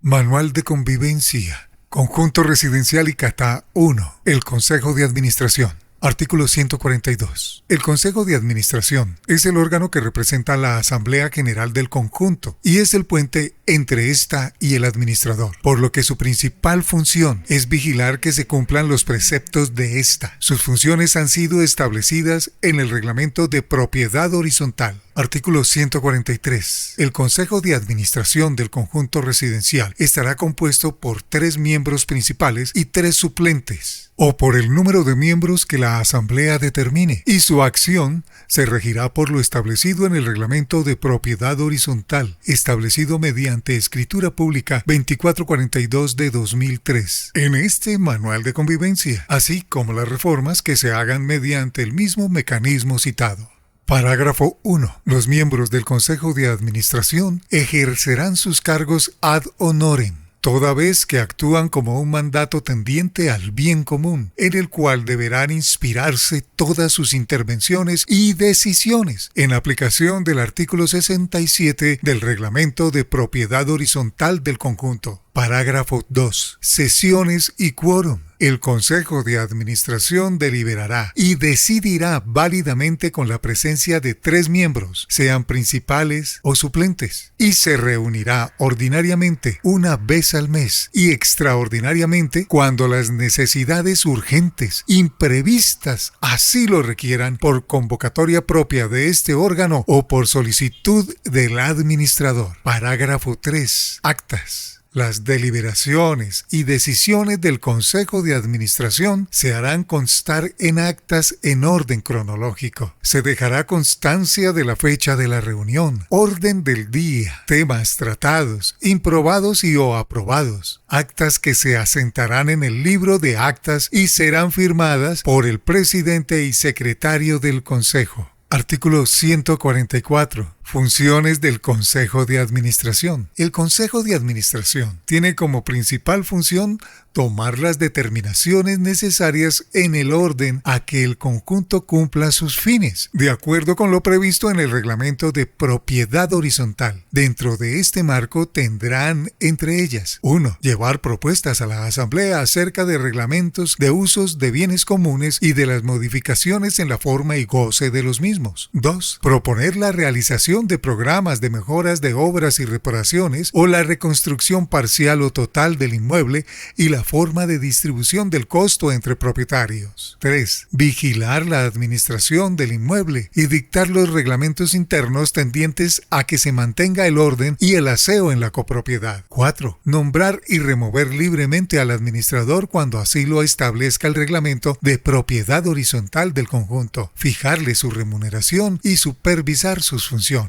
Manual de convivencia. Conjunto residencial Icatá 1. El Consejo de Administración. Artículo 142. El Consejo de Administración es el órgano que representa a la Asamblea General del conjunto y es el puente entre ésta y el administrador, por lo que su principal función es vigilar que se cumplan los preceptos de ésta. Sus funciones han sido establecidas en el Reglamento de Propiedad Horizontal. Artículo 143. El Consejo de Administración del conjunto residencial estará compuesto por 3 miembros principales y 3 suplentes, o por el número de miembros que la Asamblea determine, y su acción se regirá por lo establecido en el Reglamento de Propiedad Horizontal, establecido mediante escritura pública 2442 de 2003, en este manual de convivencia, así como las reformas que se hagan mediante el mismo mecanismo citado. Parágrafo 1. Los miembros del Consejo de Administración ejercerán sus cargos ad honorem, toda vez que actúan como un mandato tendiente al bien común, en el cual deberán inspirarse todas sus intervenciones y decisiones, en aplicación del artículo 67 del Reglamento de Propiedad Horizontal del conjunto. Parágrafo 2. Sesiones y quórum. El Consejo de Administración deliberará y decidirá válidamente con la presencia de 3 miembros, sean principales o suplentes, y se reunirá ordinariamente una vez al mes y extraordinariamente cuando las necesidades urgentes, imprevistas, así lo requieran por convocatoria propia de este órgano o por solicitud del administrador. Parágrafo 3. Actas. Las deliberaciones y decisiones del Consejo de Administración se harán constar en actas en orden cronológico. Se dejará constancia de la fecha de la reunión, orden del día, temas tratados, improbados y o aprobados, actas que se asentarán en el libro de actas y serán firmadas por el presidente y secretario del Consejo. Artículo 144. Funciones del Consejo de Administración. El Consejo de Administración tiene como principal función tomar las determinaciones necesarias en el orden a que el conjunto cumpla sus fines, de acuerdo con lo previsto en el Reglamento de Propiedad Horizontal. Dentro de este marco tendrán, entre ellas, 1. Llevar propuestas a la Asamblea acerca de reglamentos de usos de bienes comunes y de las modificaciones en la forma y goce de los mismos. 2. Proponer la realización de programas de mejoras de obras y reparaciones o la reconstrucción parcial o total del inmueble y la forma de distribución del costo entre propietarios. 3. Vigilar la administración del inmueble y dictar los reglamentos internos tendientes a que se mantenga el orden y el aseo en la copropiedad. 4. Nombrar y remover libremente al administrador cuando así lo establezca el reglamento de propiedad horizontal del conjunto, fijarle su remuneración y supervisar sus funciones.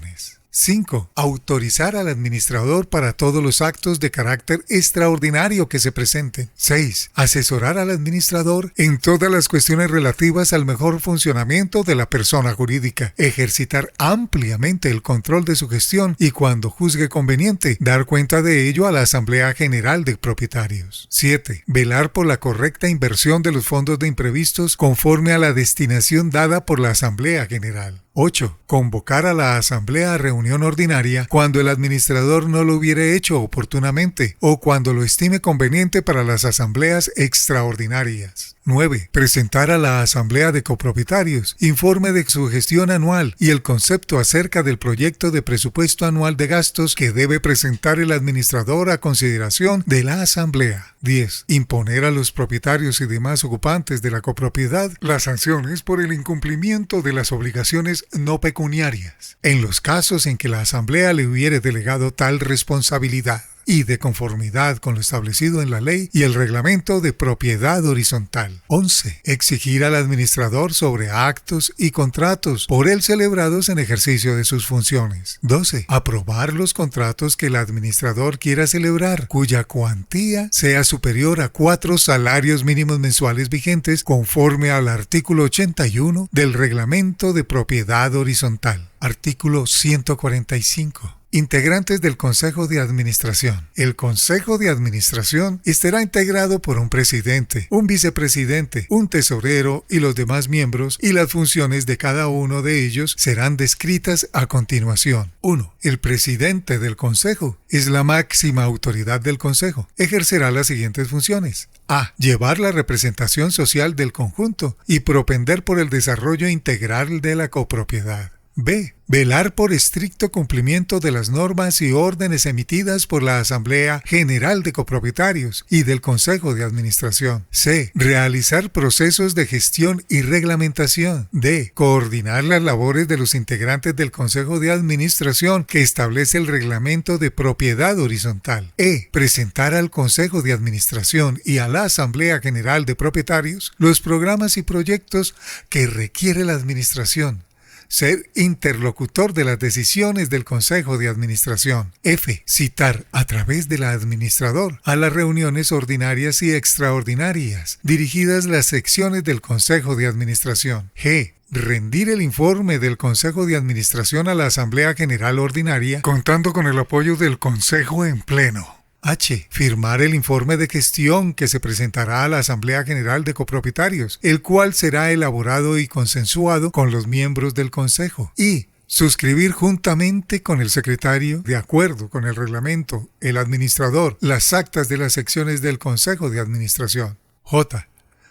5. Autorizar al administrador para todos los actos de carácter extraordinario que se presenten. 6. Asesorar al administrador en todas las cuestiones relativas al mejor funcionamiento de la persona jurídica. Ejercitar ampliamente el control de su gestión y, cuando juzgue conveniente, dar cuenta de ello a la Asamblea General de Propietarios. 7. Velar por la correcta inversión de los fondos de imprevistos conforme a la destinación dada por la Asamblea General. 8. Convocar a la Asamblea a reunión ordinaria cuando el administrador no lo hubiere hecho oportunamente o cuando lo estime conveniente para las asambleas extraordinarias. 9. Presentar a la Asamblea de Copropietarios informe de su gestión anual y el concepto acerca del proyecto de presupuesto anual de gastos que debe presentar el administrador a consideración de la Asamblea. 10. Imponer a los propietarios y demás ocupantes de la copropiedad las sanciones por el incumplimiento de las obligaciones no pecuniarias, en los casos en que la Asamblea le hubiere delegado tal responsabilidad, y de conformidad con lo establecido en la ley y el reglamento de propiedad horizontal. 11. Exigir al administrador sobre actos y contratos por él celebrados en ejercicio de sus funciones. 12. Aprobar los contratos que el administrador quiera celebrar, cuya cuantía sea superior a 4 salarios mínimos mensuales vigentes conforme al artículo 81 del reglamento de propiedad horizontal. Artículo 145. Integrantes del Consejo de Administración. El Consejo de Administración estará integrado por un presidente, un vicepresidente, un tesorero y los demás miembros, y las funciones de cada uno de ellos serán descritas a continuación. 1. El presidente del Consejo es la máxima autoridad del Consejo. Ejercerá las siguientes funciones. A. Llevar la representación social del conjunto y propender por el desarrollo integral de la copropiedad. B. Velar por estricto cumplimiento de las normas y órdenes emitidas por la Asamblea General de Copropietarios y del Consejo de Administración. C. Realizar procesos de gestión y reglamentación. D. Coordinar las labores de los integrantes del Consejo de Administración que establece el reglamento de propiedad horizontal. E. Presentar al Consejo de Administración y a la Asamblea General de Propietarios los programas y proyectos que requiere la Administración. Ser interlocutor de las decisiones del Consejo de Administración. F. Citar a través del administrador a las reuniones ordinarias y extraordinarias dirigidas las secciones del Consejo de Administración. G. Rendir el informe del Consejo de Administración a la Asamblea General Ordinaria contando con el apoyo del Consejo en pleno. H. Firmar el informe de gestión que se presentará a la Asamblea General de Copropietarios, el cual será elaborado y consensuado con los miembros del Consejo. I. Suscribir juntamente con el secretario, de acuerdo con el reglamento, el administrador, las actas de las secciones del Consejo de Administración. J.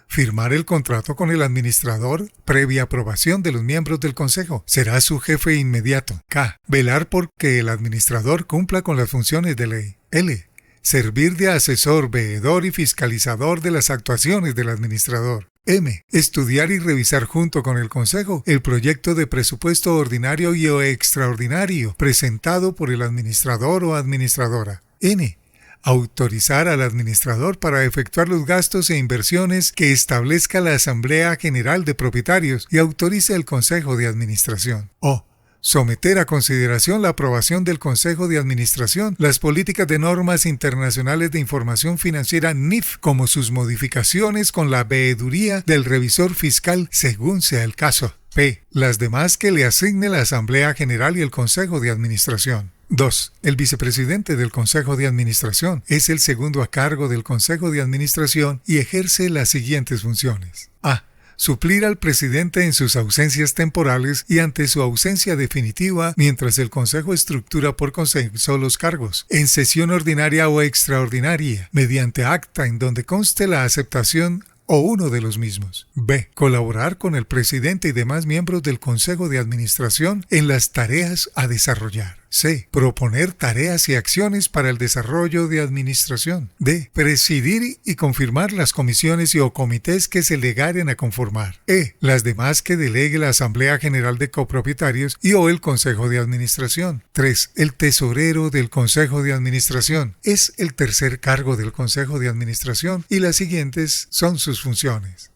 Firmar el contrato con el administrador previa aprobación de los miembros del Consejo. Será su jefe inmediato. K. Velar por que el administrador cumpla con las funciones de ley. L. Servir de asesor, veedor y fiscalizador de las actuaciones del administrador. M. Estudiar y revisar junto con el Consejo el proyecto de presupuesto ordinario y o extraordinario presentado por el administrador o administradora. N. Autorizar al administrador para efectuar los gastos e inversiones que establezca la Asamblea General de Propietarios y autorice el Consejo de Administración. O. Someter a consideración la aprobación del Consejo de Administración, las políticas de normas internacionales de información financiera NIF, como sus modificaciones con la veeduría del revisor fiscal según sea el caso. P. Las demás que le asigne la Asamblea General y el Consejo de Administración. 2. El vicepresidente del Consejo de Administración es el segundo a cargo del Consejo de Administración y ejerce las siguientes funciones. A. Suplir al presidente en sus ausencias temporales y ante su ausencia definitiva mientras el Consejo estructura por consenso los cargos, en sesión ordinaria o extraordinaria, mediante acta en donde conste la aceptación o uno de los mismos. B. Colaborar con el presidente y demás miembros del Consejo de Administración en las tareas a desarrollar. C. Proponer tareas y acciones para el desarrollo de administración. D. Presidir y confirmar las comisiones y o comités que se legaren a conformar. E. Las demás que delegue la Asamblea General de Copropietarios y o el Consejo de Administración. 3. El tesorero del Consejo de Administración. Es el tercer cargo del Consejo de Administración y las siguientes son sus funciones.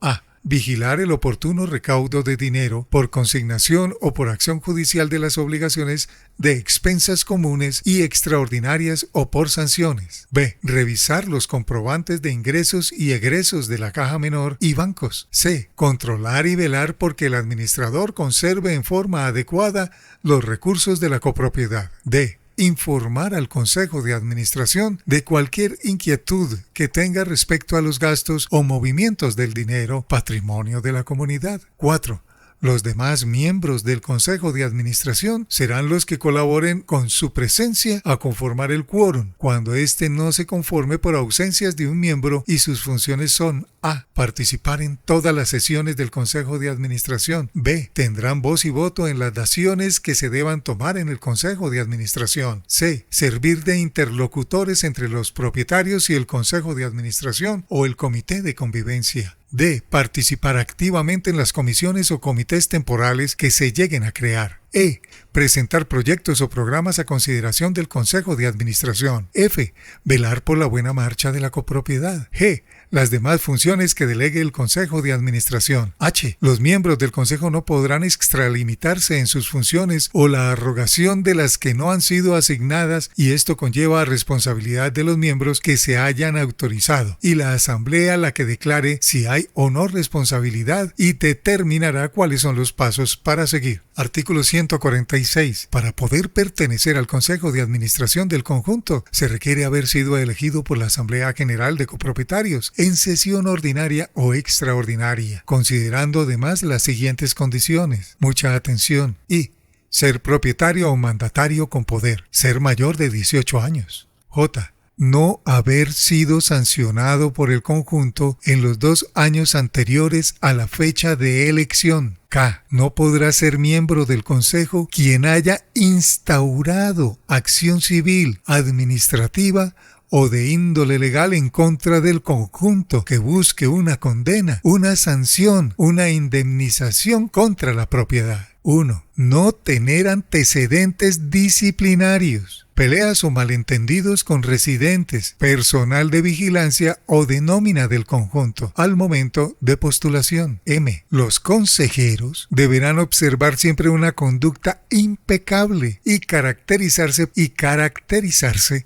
A. Vigilar el oportuno recaudo de dinero por consignación o por acción judicial de las obligaciones de expensas comunes y extraordinarias o por sanciones. B. Revisar los comprobantes de ingresos y egresos de la caja menor y bancos. C. Controlar y velar porque el administrador conserve en forma adecuada los recursos de la copropiedad. D. Informar al Consejo de Administración de cualquier inquietud que tenga respecto a los gastos o movimientos del dinero, patrimonio de la comunidad. 4. Los demás miembros del Consejo de Administración serán los que colaboren con su presencia a conformar el quórum, cuando éste no se conforme por ausencias de un miembro y sus funciones son: A. Participar en todas las sesiones del Consejo de Administración. B. Tendrán voz y voto en las decisiones que se deban tomar en el Consejo de Administración. C. Servir de interlocutores entre los propietarios y el Consejo de Administración o el Comité de Convivencia. D. Participar activamente en las comisiones o comités temporales que se lleguen a crear. E. Presentar proyectos o programas a consideración del Consejo de Administración. F. Velar por la buena marcha de la copropiedad. G. Las demás funciones que delegue el Consejo de Administración. H. Los miembros del Consejo no podrán extralimitarse en sus funciones o la arrogación de las que no han sido asignadas, y esto conlleva responsabilidad de los miembros que se hayan autorizado, y la Asamblea la que declare si hay o no responsabilidad y determinará cuáles son los pasos para seguir. Artículo 146. Para poder pertenecer al Consejo de Administración del conjunto, se requiere haber sido elegido por la Asamblea General de Copropietarios en sesión ordinaria o extraordinaria, considerando además las siguientes condiciones. Mucha atención. Y ser propietario o mandatario con poder. Ser mayor de 18 años. J. No haber sido sancionado por el conjunto en los 2 años anteriores a la fecha de elección. K. No podrá ser miembro del Consejo quien haya instaurado acción civil, administrativa o de índole legal en contra del conjunto que busque una condena, una sanción, una indemnización contra la propiedad. 1. No tener antecedentes disciplinarios, peleas o malentendidos con residentes, personal de vigilancia o de nómina del conjunto al momento de postulación. M. Los consejeros deberán observar siempre una conducta impecable y caracterizarse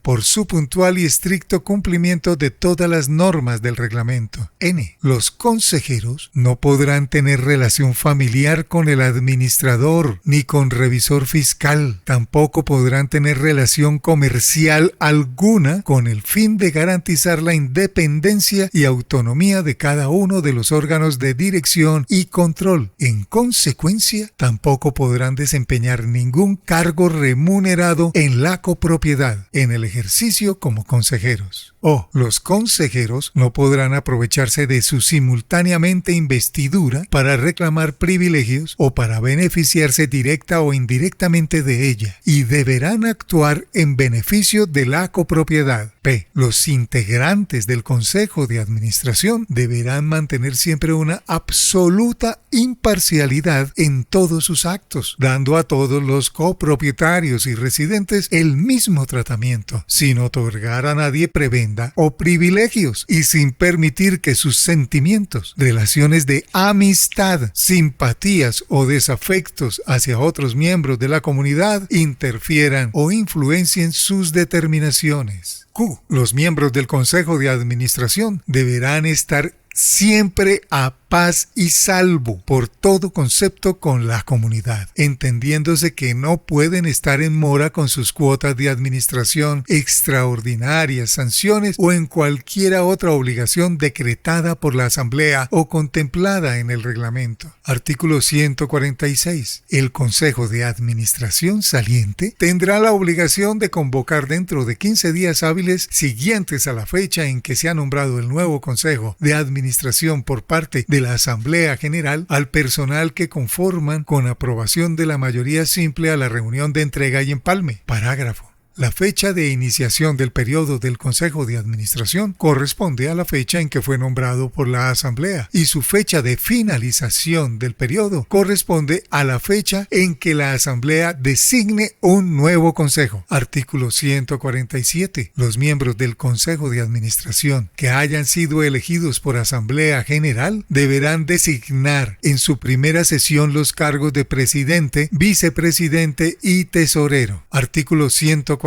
por su puntual y estricto cumplimiento de todas las normas del reglamento. N. Los consejeros no podrán tener relación familiar con el administrador ni con revisor fiscal. Tampoco podrán tener relación comercial alguna con el fin de garantizar la independencia y autonomía de cada uno de los órganos de dirección y control. En consecuencia, tampoco podrán desempeñar ningún cargo remunerado en la copropiedad en el ejercicio como consejeros. O. Los consejeros no podrán aprovecharse de su simultáneamente investidura para reclamar privilegios o para beneficiarse directa o indirectamente de ella, y deberán actuar en beneficio de la copropiedad. P. Los integrantes del Consejo de Administración deberán mantener siempre una absoluta imparcialidad en todos sus actos, dando a todos los copropietarios y residentes el mismo tratamiento, sin otorgar a nadie prebenda o privilegios y sin permitir que sus sentimientos, relaciones de amistad, simpatías o desafectos hacia otros miembros de la comunidad interfieran o influencien sus determinaciones. Q. Los miembros del Consejo de Administración deberán estar siempre a paz y salvo por todo concepto con la comunidad, entendiéndose que no pueden estar en mora con sus cuotas de administración extraordinarias, sanciones o en cualquiera otra obligación decretada por la Asamblea o contemplada en el reglamento. Artículo 146. El Consejo de Administración saliente tendrá la obligación de convocar dentro de 15 días hábiles siguientes a la fecha en que se ha nombrado el nuevo Consejo de Administración por parte de la Asamblea General al personal que conforman con aprobación de la mayoría simple a la reunión de entrega y empalme. Parágrafo. La fecha de iniciación del periodo del Consejo de Administración corresponde a la fecha en que fue nombrado por la Asamblea y su fecha de finalización del periodo corresponde a la fecha en que la Asamblea designe un nuevo Consejo. Artículo 147. Los miembros del Consejo de Administración que hayan sido elegidos por Asamblea General deberán designar en su primera sesión los cargos de presidente, vicepresidente y tesorero. Artículo 148.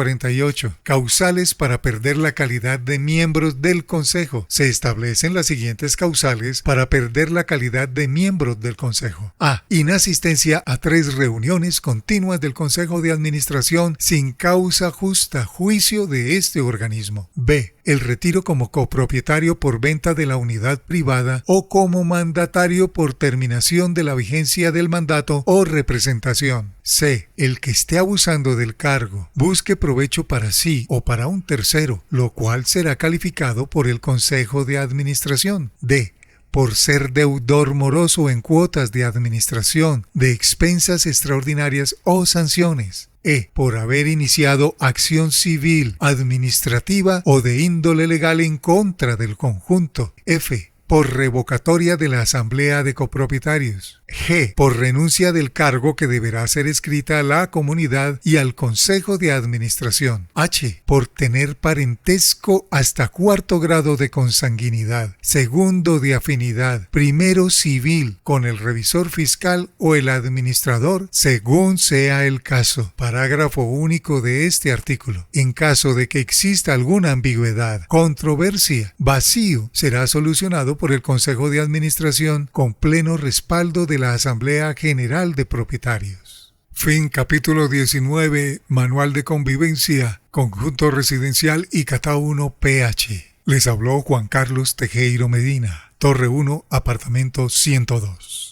Causales para perder la calidad de miembros del Consejo. Se establecen las siguientes causales para perder la calidad de miembros del Consejo. A. Inasistencia a 3 reuniones continuas del Consejo de Administración sin causa justa, juicio de este organismo. B. El retiro como copropietario por venta de la unidad privada o como mandatario por terminación de la vigencia del mandato o representación. C. El que esté abusando del cargo busque provecho para sí o para un tercero, lo cual será calificado por el Consejo de Administración. D. Por ser deudor moroso en cuotas de administración, de expensas extraordinarias o sanciones. E. Por haber iniciado acción civil, administrativa o de índole legal en contra del conjunto. F. Por revocatoria de la Asamblea de Copropietarios. G. Por renuncia del cargo que deberá ser escrita a la comunidad y al Consejo de Administración. H. Por tener parentesco hasta 4º grado de consanguinidad, 2º de afinidad, 1º civil con el revisor fiscal o el administrador, según sea el caso. Parágrafo único de este artículo. En caso de que exista alguna ambigüedad, controversia, vacío, será solucionado por el Consejo de Administración con pleno respaldo de la Asamblea General de Propietarios. Fin capítulo 19, Manual de Convivencia, Conjunto Residencial Icatá 1 PH. Les habló Juan Carlos Tejero Medina, Torre 1, apartamento 102.